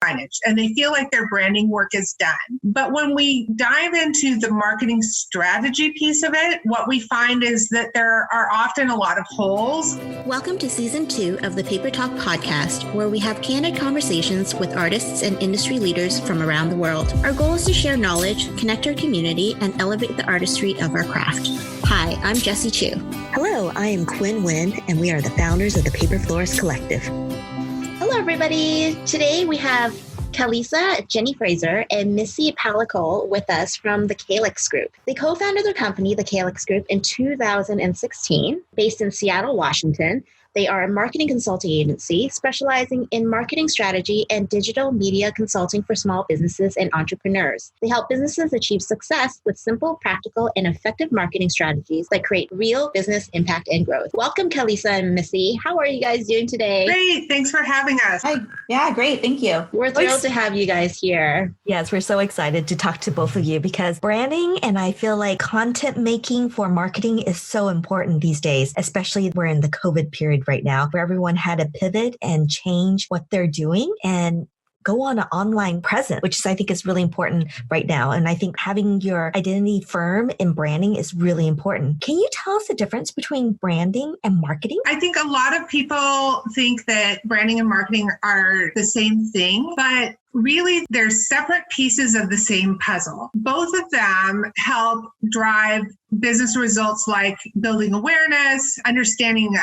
signage, and they feel like their branding work is done. But when we dive into the marketing strategy piece of it, what we find is that there are often a lot of holes. Welcome to Season 2 of the Paper Talk podcast, where we have candid conversations with artists and industry leaders from around the world. Our goal is to share knowledge, connect our community, and elevate the artistry of our craft. Hi, I'm Jessie Chu. Hello, I am Quinn Wynn, and we are the founders of the Paper Florist Collective. Hello, everybody. Today we have Kalisa Jenne-Fraser+Missy Palacol with us from the Kalyx Group. They co-founded their company, the Kalyx Group, in 2016, based in Seattle, Washington. They are a marketing consulting agency specializing in marketing strategy and digital media consulting for small businesses and entrepreneurs. They help businesses achieve success with simple, practical, and effective marketing strategies that create real business impact and growth. Welcome, Kalisa and Missy. How are you guys doing today? Great. Thanks for having us. Hi. Yeah, great. Thank you. We're thrilled to have you guys here. Yes, we're so excited to talk to both of you because branding and I feel like content making for marketing is so important these days, especially we're in the COVID period right now where everyone had to pivot and change what they're doing and go on an online presence, which I think is really important right now. And I think having your identity firm in branding is really important. Can you tell us the difference between branding and marketing? I think a lot of people think that branding and marketing are the same thing, but really, they're separate pieces of the same puzzle. Both of them help drive business results like building awareness, understanding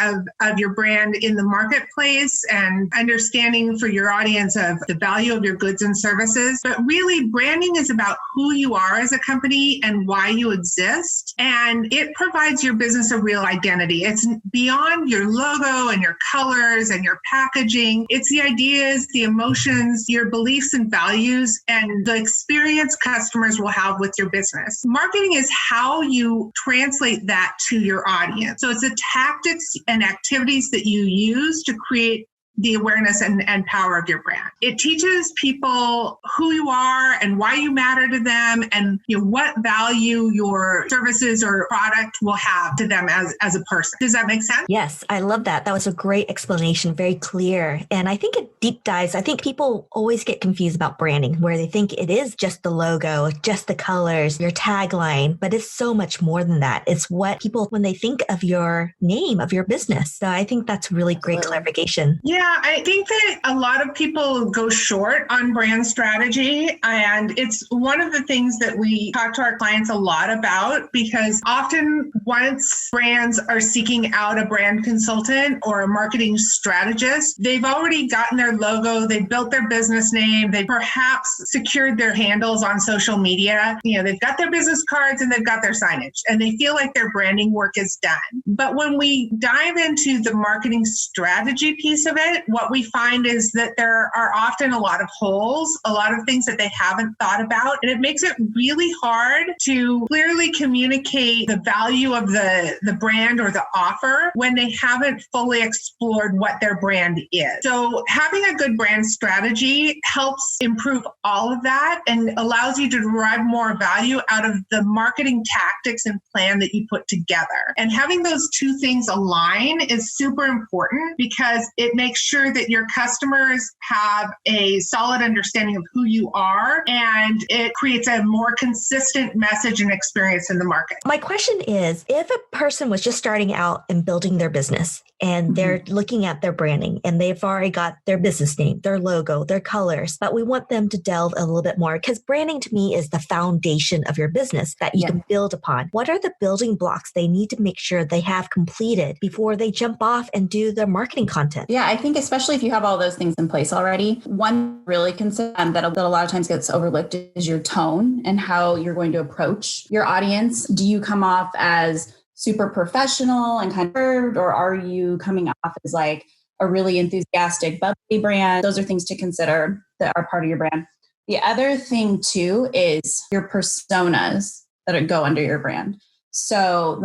of your brand in the marketplace, and understanding for your audience of the value of your goods and services. But really, branding is about who you are as a company and why you exist. And it provides your business a real identity. It's beyond your logo and your colors and your packaging. It's the ideas, the emotions, your beliefs and values, and the experience customers will have with your business. Marketing is how you translate that to your audience. So it's the tactics and activities that you use to create the awareness and power of your brand. It teaches people who you are and why you matter to them, and what value your services or product will have to them as a person. Does that make sense? Yes, I love that. That was a great explanation, very clear. And I think it deep dives. I think people always get confused about branding, where they think it is just the logo, just the colors, your tagline, but it's so much more than that. It's what people, when they think of your name, of your business. So I think that's really great clarification. Yeah, I think that a lot of people go short on brand strategy, and it's one of the things that we talk to our clients a lot about, because often once brands are seeking out a brand consultant or a marketing strategist, they've already gotten their logo, they've built their business name, they perhaps secured their handles on social media, they've got their business cards and they've got their signage, and they feel like their branding work is done. But when we dive into the marketing strategy piece of it, what we find is that there are often a lot of holes, a lot of things that they haven't thought about, and it makes it really hard to clearly communicate the value of the brand or the offer when they haven't fully explored what their brand is. So having a good brand strategy helps improve all of that and allows you to derive more value out of the marketing tactics and plan that you put together. And having those two things align is super important because it makes sure that your customers have a solid understanding of who you are, and it creates a more consistent message and experience in the market. My question is, if a person was just starting out and building their business and they're looking at their branding and they've already got their business name, their logo, their colors, but we want them to delve a little bit more because branding to me is the foundation of your business that you can build upon. What are the building blocks they need to make sure they have completed before they jump off and do their marketing content? Yeah, I think especially if you have all those things in place already, one really concern that a lot of times gets overlooked is your tone and how you're going to approach your audience. Do you come off as super professional and kind of nerd, or are you coming off as like a really enthusiastic, bubbly brand? Those are things to consider that are part of your brand. The other thing too is your personas that go under your brand. So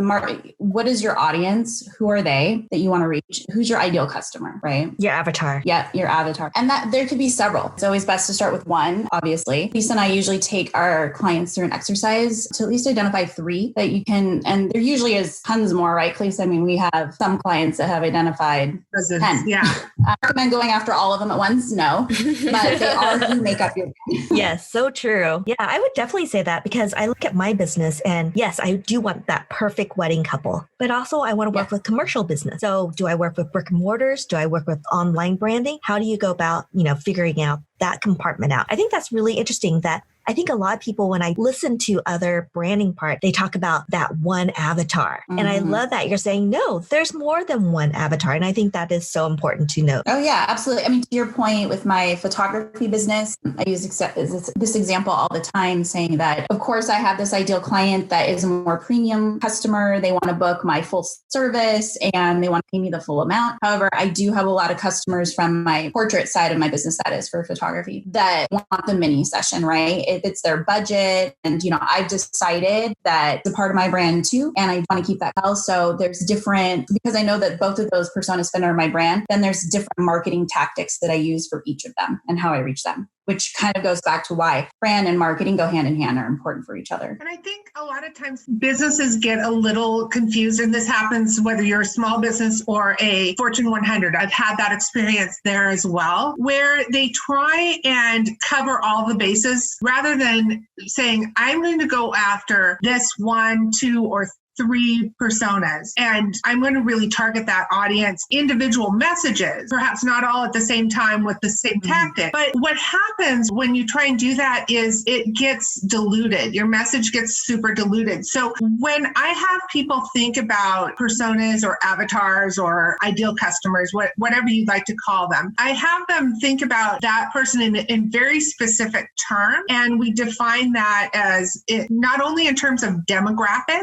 what is your audience? Who are they that you want to reach? Who's your ideal customer, right? Your avatar. Yeah, your avatar. And that there could be several. It's always best to start with one, obviously. Lisa and I usually take our clients through an exercise to at least identify 3 that you can, and there usually is tons more, right, Kalisa? I mean, we have some clients that have identified 10. Yeah. I recommend going after all of them at once. No, but they are who make up your brand. Yes, so true. Yeah, I would definitely say that because I look at my business and yes, I do want that perfect wedding couple, but also I want to work with commercial business. So do I work with brick and mortars? Do I work with online branding? How do you go about, figuring out that compartment out? I think that's really interesting that I think a lot of people, when I listen to other branding part, they talk about that one avatar. Mm-hmm. And I love that you're saying, no, there's more than one avatar. And I think that is so important to note. Oh, yeah, absolutely. I mean, to your point with my photography business, I use this example all the time, saying that, of course, I have this ideal client that is a more premium customer. They want to book my full service and they want to pay me the full amount. However, I do have a lot of customers from my portrait side of my business, that is for photography, that want the mini session, right? It's their budget. And, I've decided that it's a part of my brand too. And I want to keep that well. So there's different, because I know that both of those personas fit under my brand, then there's different marketing tactics that I use for each of them and how I reach them, which kind of goes back to why brand and marketing go hand in hand, are important for each other. And I think a lot of times businesses get a little confused, and this happens whether you're a small business or a Fortune 100. I've had that experience there as well, where they try and cover all the bases rather than saying, I'm going to go after this 1, 2, or 3 personas, and I'm going to really target that audience, individual messages, perhaps not all at the same time with the same tactic. But what happens when you try and do that is it gets diluted. Your message gets super diluted. So when I have people think about personas or avatars or ideal customers, whatever you'd like to call them, I have them think about that person in very specific terms. And we define that as it, not only in terms of demographic,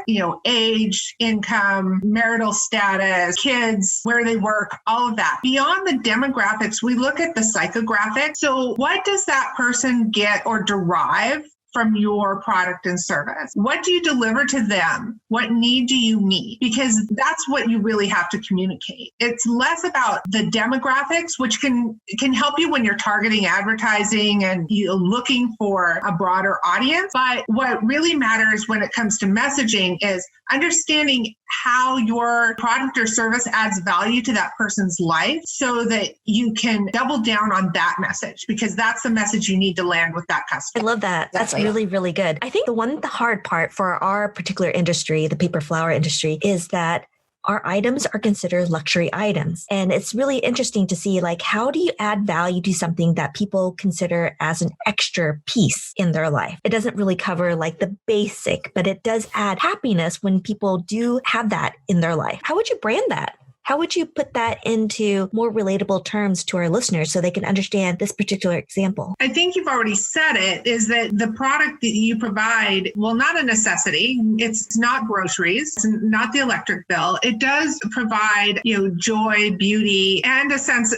age, income, marital status, kids, where they work, all of that. Beyond the demographics, we look at the psychographic. So what does that person get or derive from your product and service? What do you deliver to them? What need do you meet? Because that's what you really have to communicate. It's less about the demographics, which can help you when you're targeting advertising and you're looking for a broader audience. But what really matters when it comes to messaging is understanding how your product or service adds value to that person's life so that you can double down on that message, because that's the message you need to land with that customer. I love that. That's really, really good. I think the hard part for our particular industry, the paper flower industry, is that our items are considered luxury items. And it's really interesting to see, how do you add value to something that people consider as an extra piece in their life? It doesn't really cover the basic, but it does add happiness when people do have that in their life. How would you brand that? How would you put that into more relatable terms to our listeners so they can understand this particular example? I think you've already said it, is that the product that you provide, well, not a necessity. It's not groceries, it's not the electric bill. It does provide, joy, beauty, and a sense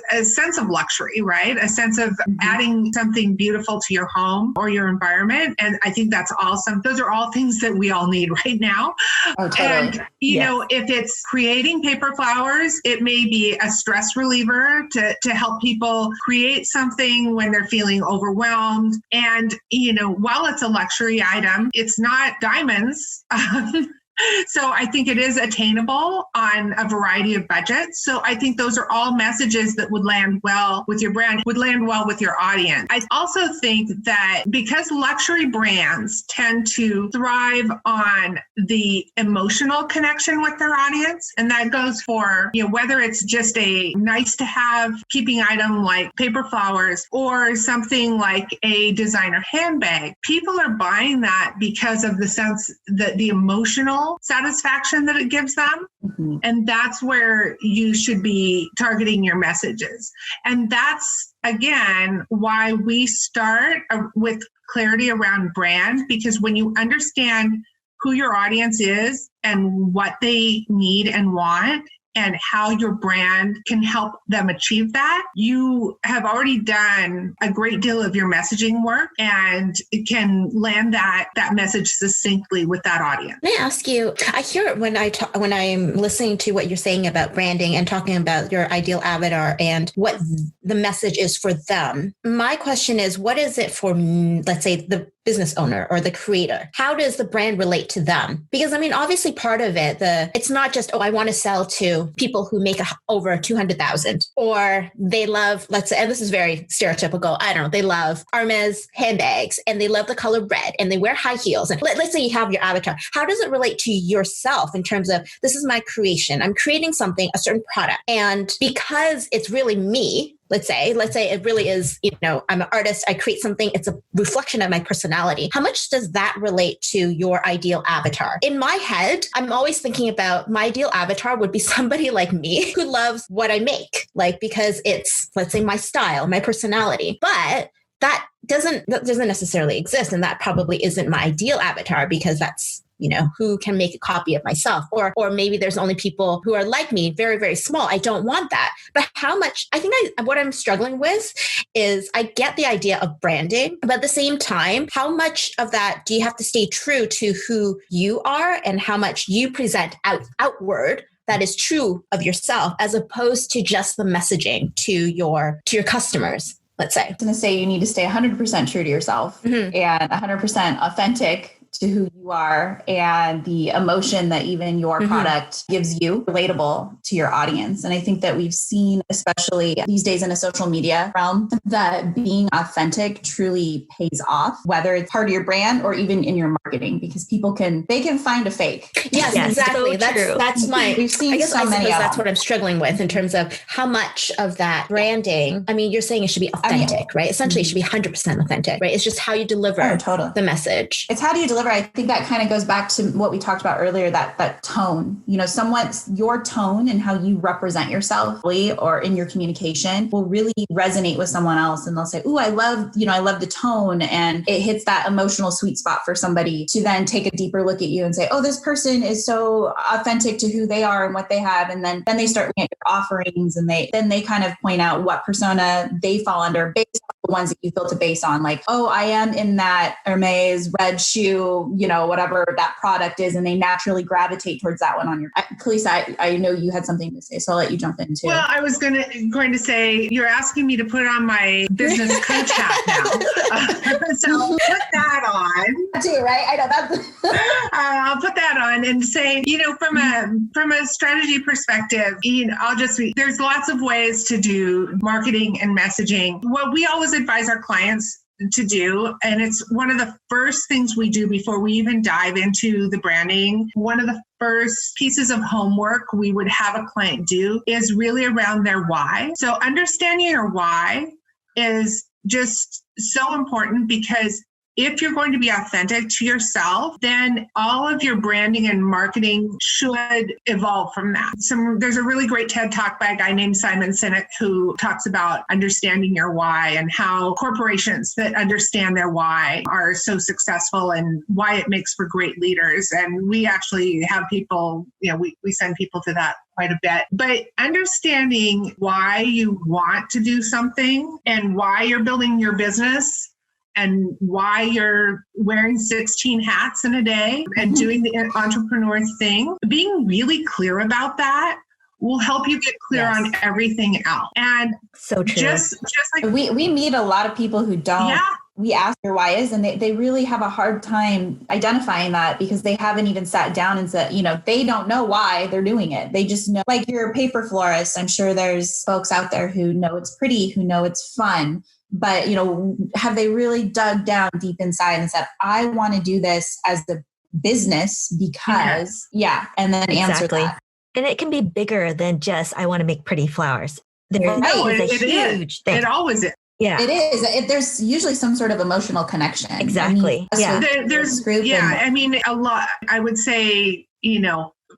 of luxury, right? A sense of adding something beautiful to your home or your environment. And I think that's awesome. Those are all things that we all need right now. Oh, totally. And, if it's creating paper flowers, it may be a stress reliever to help people create something when they're feeling overwhelmed. And, while it's a luxury item, it's not diamonds. So I think it is attainable on a variety of budgets. So I think those are all messages that would land well with your brand, would land well with your audience. I also think that because luxury brands tend to thrive on the emotional connection with their audience, and that goes for, whether it's just a nice to have keeping item like paper flowers or something like a designer handbag, people are buying that because of the sense that the emotional satisfaction that it gives them. Mm-hmm. And that's where you should be targeting your messages. And that's, again, why we start with clarity around brand, because when you understand who your audience is and what they need and want, and how your brand can help them achieve that, you have already done a great deal of your messaging work and it can land that message succinctly with that audience. May I ask you, I hear it when I'm listening to what you're saying about branding and talking about your ideal avatar and what the message is for them. My question is, what is it for, let's say, the business owner or the creator? How does the brand relate to them? Because I mean, obviously part of it, it's not just, I want to sell to people who make over 200,000 or they love, let's say, and this is very stereotypical, I don't know, they love Hermes handbags and they love the color red and they wear high heels. And let's say you have your avatar. How does it relate to yourself in terms of, this is my creation. I'm creating something, a certain product. And because it's really me, let's say it really is, I'm an artist, I create something, it's a reflection of my personality. How much does that relate to your ideal avatar? In my head, I'm always thinking about my ideal avatar would be somebody like me who loves what I make, because it's, let's say, my style, my personality. But that doesn't necessarily exist. And that probably isn't my ideal avatar because that's, who can make a copy of myself, or maybe there's only people who are like me, very, very small. I don't want that. But how much, what I'm struggling with is I get the idea of branding, but at the same time, how much of that do you have to stay true to who you are and how much you present outward that is true of yourself, as opposed to just the messaging to your customers, let's say? I was going to say you need to stay 100% true to yourself and 100% authentic to who you are and the emotion that even your product gives you, relatable to your audience. And I think that we've seen, especially these days in a social media realm, that being authentic truly pays off, whether it's part of your brand or even in your marketing, because they can find a fake. Yes, exactly. So that's my, we've seen I guess so many that's what I'm struggling with in terms of how much of that branding, I mean, you're saying it should be authentic, right? Essentially it should be 100% authentic, right? It's just how you deliver the message. It's how do you deliver? I think that kind of goes back to what we talked about earlier, that tone, your tone and how you represent yourself or in your communication will really resonate with someone else. And they'll say, "Ooh, I love the tone." And it hits that emotional sweet spot for somebody to then take a deeper look at you and say, "Oh, this person is so authentic to who they are and what they have." And then they start looking at your offerings and they kind of point out what persona they fall under based on the ones that you built a base on. Like, "Oh, I am in that Hermes red shoe, whatever that product is," and they naturally gravitate towards that one on your. Kalisa, I know you had something to say, so I'll let you jump in too. Well, I was going to say, you're asking me to put on my business coach hat now, so put that on. Too, right? I know that's. I'll put that on and say, from a strategy perspective, there's lots of ways to do marketing and messaging. What we always advise our clients to do, and it's one of the first things we do before we even dive into the branding. One of the first pieces of homework we would have a client do is really around their why. So understanding your why is just so important, because if you're going to be authentic to yourself, then all of your branding and marketing should evolve from that. There's a really great TED Talk by a guy named Simon Sinek who talks about understanding your why and how corporations that understand their why are so successful and why it makes for great leaders. And we actually have people, we send people to that quite a bit. But understanding why you want to do something and why you're building your business and why you're wearing 16 hats in a day and doing the entrepreneur thing, being really clear about that will help you get clear on everything else. And so true. Just like we meet a lot of people who don't. Yeah. We ask their why is, and they really have a hard time identifying that because they haven't even sat down and said, they don't know why they're doing it. They just know, like you're a paper florist. I'm sure there's folks out there who know it's pretty, who know it's fun. But, have they really dug down deep inside and said, I want to do this as the business because, and then answer that. And it can be bigger than just, I want to make pretty flowers. There is a huge thing. It always is. Yeah, it is. There's usually some sort of emotional connection. Exactly. There's a lot. I would say,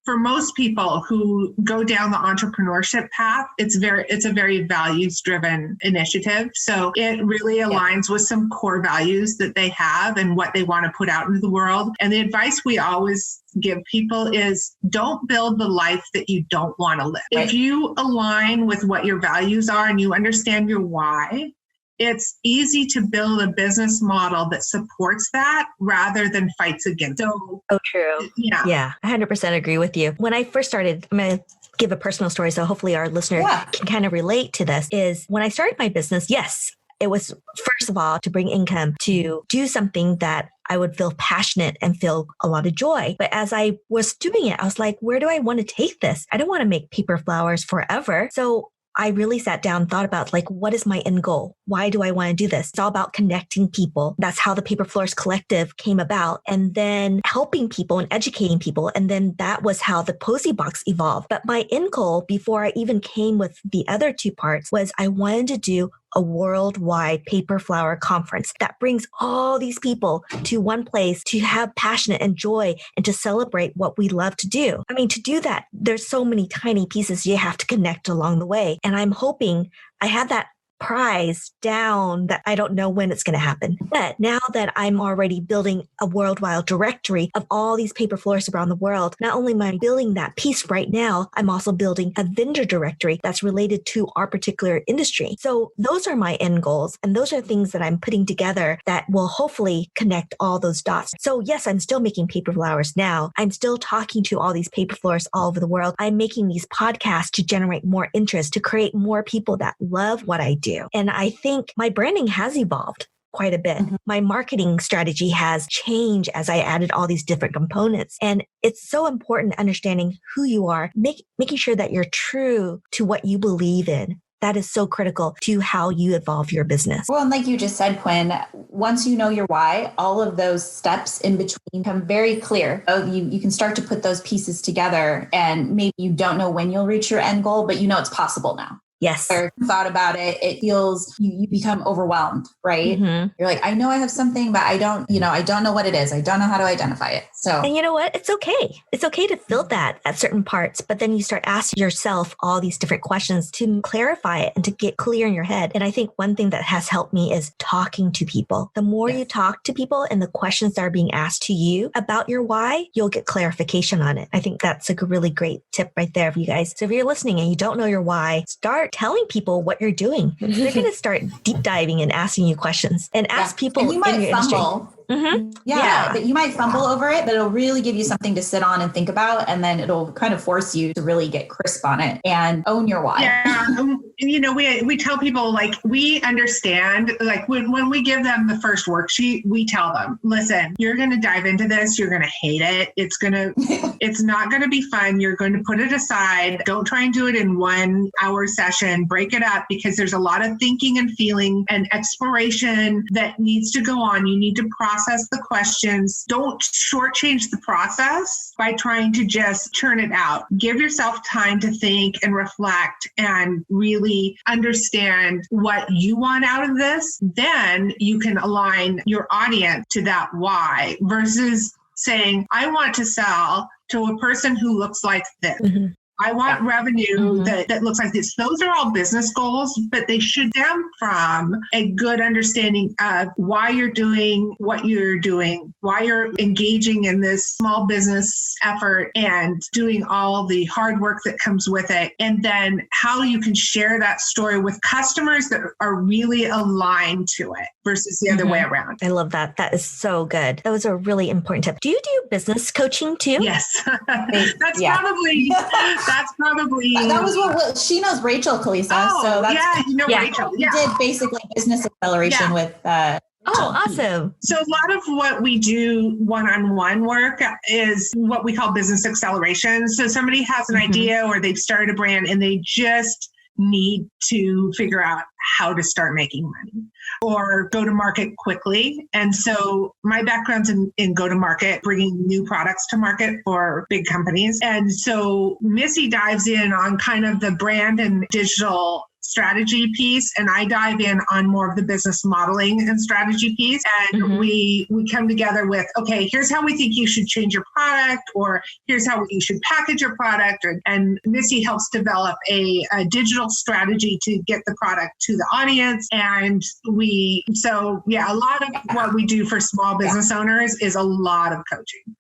for most people who go down the entrepreneurship path, it's a very values-driven initiative. So it really aligns with some core values that they have and what they want to put out into the world. And the advice we always give people is don't build the life that you don't want to live. Right. If you align with what your values are and you understand your why, it's easy to build a business model that supports that rather than fights against it. So true. Yeah, 100% agree with you. When I first started, I'm going to give a personal story, so hopefully our listener can kind of relate to this, is when I started my business, yes, it was first of all to bring income, to do something that I would feel passionate and feel a lot of joy. But as I was doing it, I was like, where do I want to take this? I don't want to make paper flowers forever. So I really sat down and thought about like, what is my end goal? Why do I want to do this? It's all about connecting people. That's how the Paper Floors Collective came about. And then helping people and educating people. And then that was how the Posy Box evolved. But my end goal before I even came with the other two parts was I wanted to do a worldwide paper flower conference that brings all these people to one place to have passion and joy and to celebrate what we love to do. I mean, to do that, there's so many tiny pieces you have to connect along the way. And I'm hoping I had that prize down that I don't know when it's going to happen. But now that I'm already building a worldwide directory of all these paper floors around the world, not only am I building that piece right now, I'm also building a vendor directory that's related to our particular industry. So those are my end goals. And those are things that I'm putting together that will hopefully connect all those dots. So yes, I'm still making paper flowers now. I'm still talking to all these paper floors all over the world. I'm making these podcasts to generate more interest, to create more people that love what I do. And I think my branding has evolved quite a bit. Mm-hmm. My marketing strategy has changed as I added all these different components. And it's so important understanding who you are, making sure that you're true to what you believe in. That is so critical to how you evolve your business. Well, and like you just said, Quinn, once you know your why, all of those steps in between become very clear. So you can start to put those pieces together, and maybe you don't know when you'll reach your end goal, but you know it's possible now. Yes. Or thought about it, it feels you become overwhelmed, right? Mm-hmm. You're like, I know I have something, but I don't know what it is. I don't know how to identify it. So, and you know what? It's okay. It's okay to feel that at certain parts, but then you start asking yourself all these different questions to clarify it and to get clear in your head. And I think one thing that has helped me is talking to people. The more you talk to people and the questions that are being asked to you about your why, you'll get clarification on it. I think that's a really great tip right there for you guys. So if you're listening and you don't know your why, start telling people what you're doing. They're going to start deep diving and asking you questions and ask people and you might in your fumble. industry. Mm-hmm. Yeah, but you might fumble over it, but it'll really give you something to sit on and think about. And then it'll kind of force you to really get crisp on it and own your why. Yeah. We tell people, like, we understand, like when we give them the first worksheet, we tell them, listen, you're going to dive into this. You're going to hate it. It's not going to be fun. You're going to put it aside. Don't try and do it in 1 hour session. Break it up, because there's a lot of thinking and feeling and exploration that needs to go on. You need to process the questions. Don't shortchange the process by trying to just churn it out. Give yourself time to think and reflect and really understand what you want out of this. Then you can align your audience to that why, versus saying, I want to sell to a person who looks like this. Mm-hmm. I want revenue that looks like this. Those are all business goals, but they should stem from a good understanding of why you're doing what you're doing, why you're engaging in this small business effort and doing all the hard work that comes with it. And then how you can share that story with customers that are really aligned to it versus the other way around. I love that. That is so good. That was a really important tip. Do you do business coaching too? Yes. That was what she knows, Rachel, Kalisa. Oh, so that's, Rachel. We did basically business acceleration with awesome. So a lot of what we do one-on-one work is what we call business acceleration. So somebody has an idea or they've started a brand and they just need to figure out how to start making money or go to market quickly. And so my background's in go to market, bringing new products to market for big companies. And so Missy dives in on kind of the brand and digital strategy piece, and I dive in on more of the business modeling and strategy piece. And we come together with, okay, here's how we think you should change your product, or here's how you should package your product. And Missy helps develop a digital strategy to get the product to the audience. And a lot of what we do for small business owners is a lot of coaching.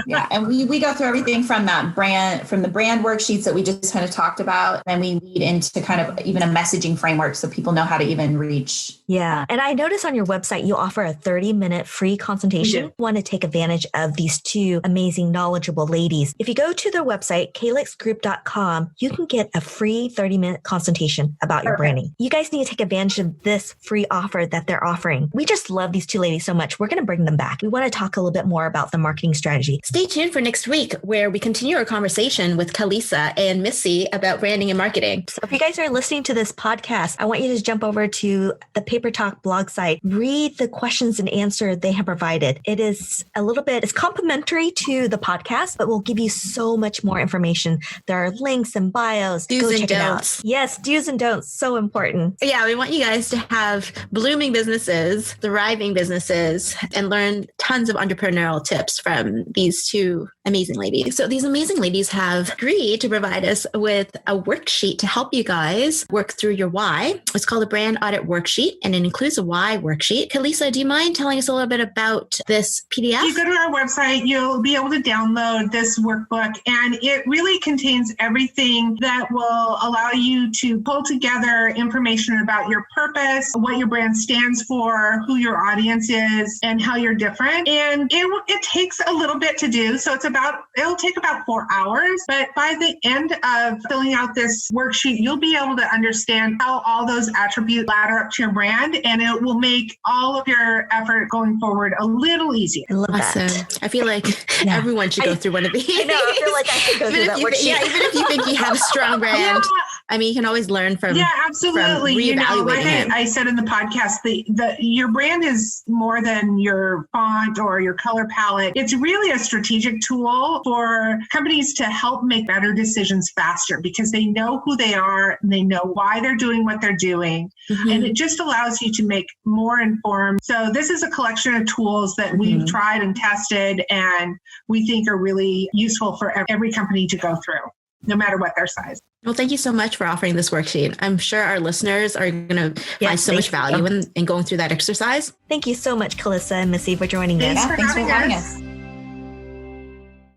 Yeah. And we go through everything from the brand worksheets that we just kind of talked about. And we lead into kind of even a messaging framework so people know how to even reach. Yeah. And I noticed on your website, you offer a 30-minute free consultation. Want to take advantage of these two amazing, knowledgeable ladies. If you go to their website, kalyxgroup.com, you can get a free 30-minute consultation about your branding. You guys need to take advantage of this free offer that they're offering. We just love these two ladies so much. We're going to bring them back. We want to talk a little bit more about the marketing strategy. Stay tuned for next week, where we continue our conversation with Kalisa and Missy about branding and marketing. So if you guys are listening to this podcast, I want you to jump over to the Paper Talk blog site, read the questions and answer they have provided. It is it's complimentary to the podcast, but will give you so much more information. There are links and bios. Do's Go and check don'ts. it out. Yes, do's and don'ts. So important. Yeah, we want you guys to have blooming businesses, thriving businesses, and learn tons of entrepreneurial tips from these two amazing ladies. So these amazing ladies have agreed to provide us with a worksheet to help you guys work through your why. It's called a brand audit worksheet, and it includes a why worksheet. Kalisa, do you mind telling us a little bit about this PDF? If you go to our website, you'll be able to download this workbook, and it really contains everything that will allow you to pull together information about your purpose, what your brand stands for, who your audience is, and how you're different. And it takes a little bit to do. So it'll take about 4 hours, but by the end of filling out this worksheet, you'll be able to understand how all those attributes ladder up to your brand, and it will make all of your effort going forward a little easier. I love that. I feel like everyone should go through one of these. I know. I feel like I should go through that worksheet. Even if you think you have a strong brand. Yeah. I mean, you can always learn from absolutely. Like I said in the podcast, your brand is more than your font or your color palette. It's really a strategic tool for companies to help make better decisions faster, because they know who they are and they know why they're doing what they're doing. And it just allows you to make more informed. So this is a collection of tools that we've tried and tested, and we think are really useful for every company to go through, no matter what their size. Well, thank you so much for offering this worksheet. I'm sure our listeners are going to find so much value in going through that exercise. Thank you so much, Kalisa and Missy, for joining us. Thanks for having us.